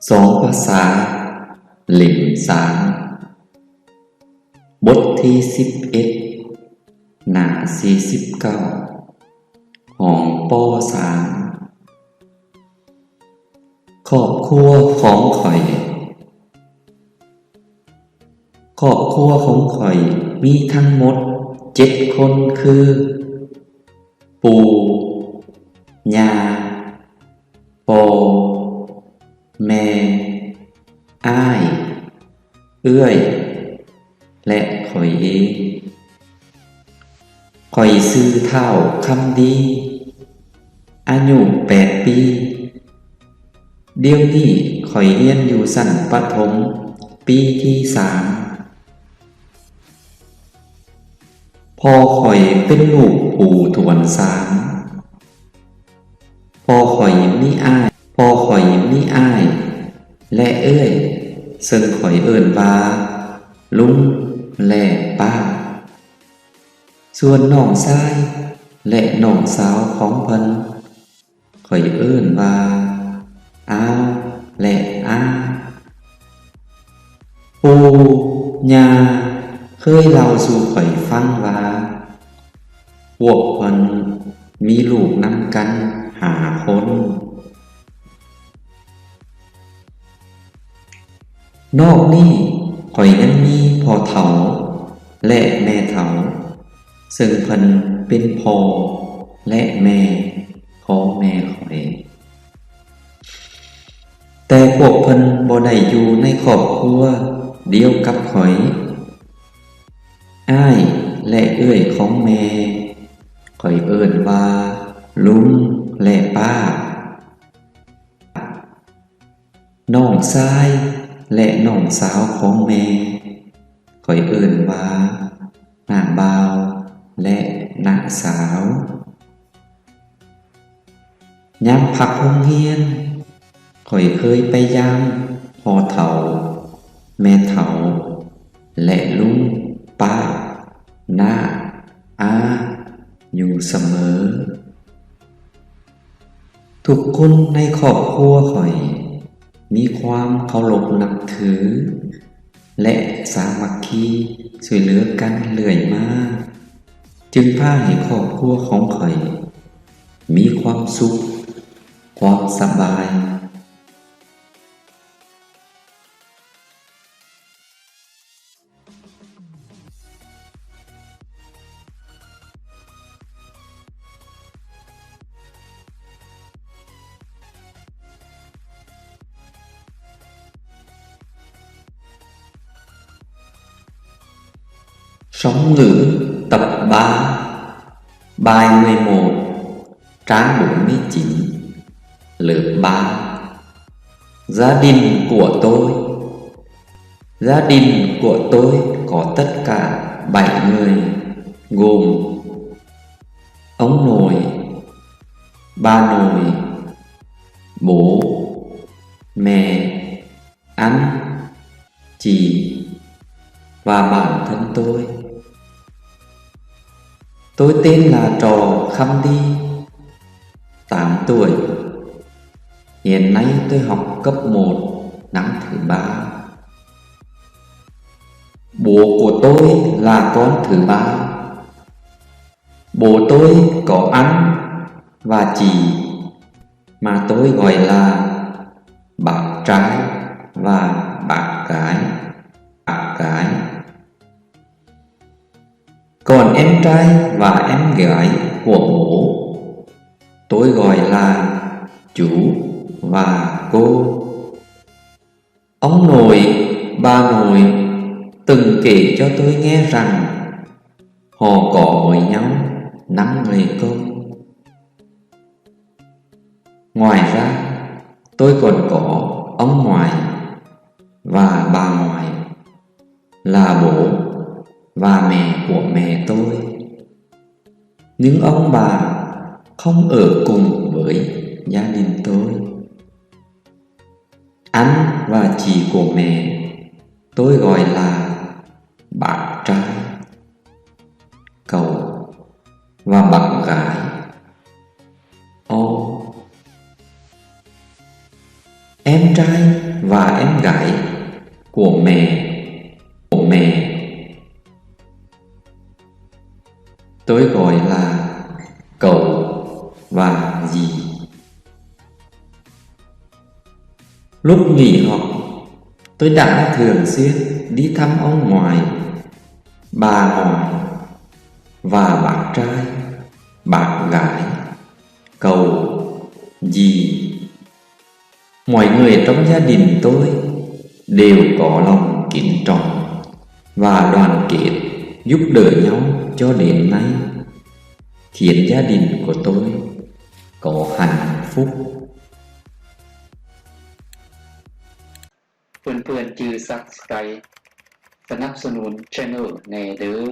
สองภาษาเล่มสามบทที่11หน้า49ห้องป.3 ครอบครัวของข่อยครอบครัวของข่อยมีทั้งหมด7 คนคือ ปู่ย่าพ่อแม่อ้ายเอื้อยและข่อยเองข่อยชื่อเฒ่าคำดีอายุ8 ปีเดี๋ยวนี้ข่อยเรียนอยู่ชั้นประถมปีที่3พ่อข่อยเป็นลูกปู่ทวนสามพ่อข่อยมีอ้ายและเอ้ยซึ่งข่อยเอิ้นว่าลุงและป้าส่วนน้องชายและน้องสาวของเพิ่นข่อยเอิ้นว่าอ้าวและอาปู่ย่าเคยเล่าสู่ข่อยฟังว่าพวกเพิ่นมีลูกนำกัน5 คนนอกนี้ข่อยยังมีพ่อเฒ่าและแม่เฒ่าซึ่งเพิ่นเป็นพ่อและแม่ของแม่ข่อยแต่พวกเพิ่นบ่ได้อยู่ในครอบครัวเดียวกับข่อยอ้ายและเอื้อยของแม่ข่อยเอิ้นว่าลุงและป้าน้องชายและน้องสาวของแม่ข่อยเอิ้นว่าน้าบ่าวและน้าสาวยามพักโรงเรียนข่อยเคยไปยามพ่อเฒ่าแม่เฒ่าและลุงป้าน้าอาอยู่เสมอทุกคนในครอบครัวข่อยมีความเคารพนับถือและสามัคคีช่วยเหลือกันเรื่อยมาจึงพาให้ครอบครัวของข่อยมีความสุขความสบายSóng ngữ tập 3 Bài 11 Trang 49 Lớp 3 Gia đình của tôi có tất cả 7 người gồm ông nội, ba nội, bố, mẹ, anh, chị và bản thân tôi. Tôi tên là Trò Khăm Đi, 8 tuổi. Hiện nay tôi học cấp 1 năm thứ 3. Bố của tôi là con thứ 3. Bố tôi có anh và chị mà tôi gọi là bác trai và bác gái. Còn em trai và em gái của bố tôi gọi là chú và cô. Ông nội, bà nội từng kể cho tôi nghe rằng họ có với nhau 5 người con. Ngoài ra tôi còn có ông ngoại và bà ngoại là bố và mẹ của mẹ tôi. Nhưng ông bà không ở cùng với gia đình tôi. Anh và chị của mẹ tôi gọi là bác trai, cậu và bác gái. Em trai và em gái của mẹ. Tôi gọi là cậu và dì. Lúc nghỉ học, tôi đã thường xuyên đi thăm ông ngoại, bà ngoại và bác trai, bác gái, cậu, dì. Mọi người trong gia đình tôi đều có lòng kính trọng và đoàn kết giúp đỡ nhau cho đến nay, khiến gia đình của tôi có hạnh phúc. เพื่อนๆจือ Subscribe สนับสนุน Channel แน่เด้อ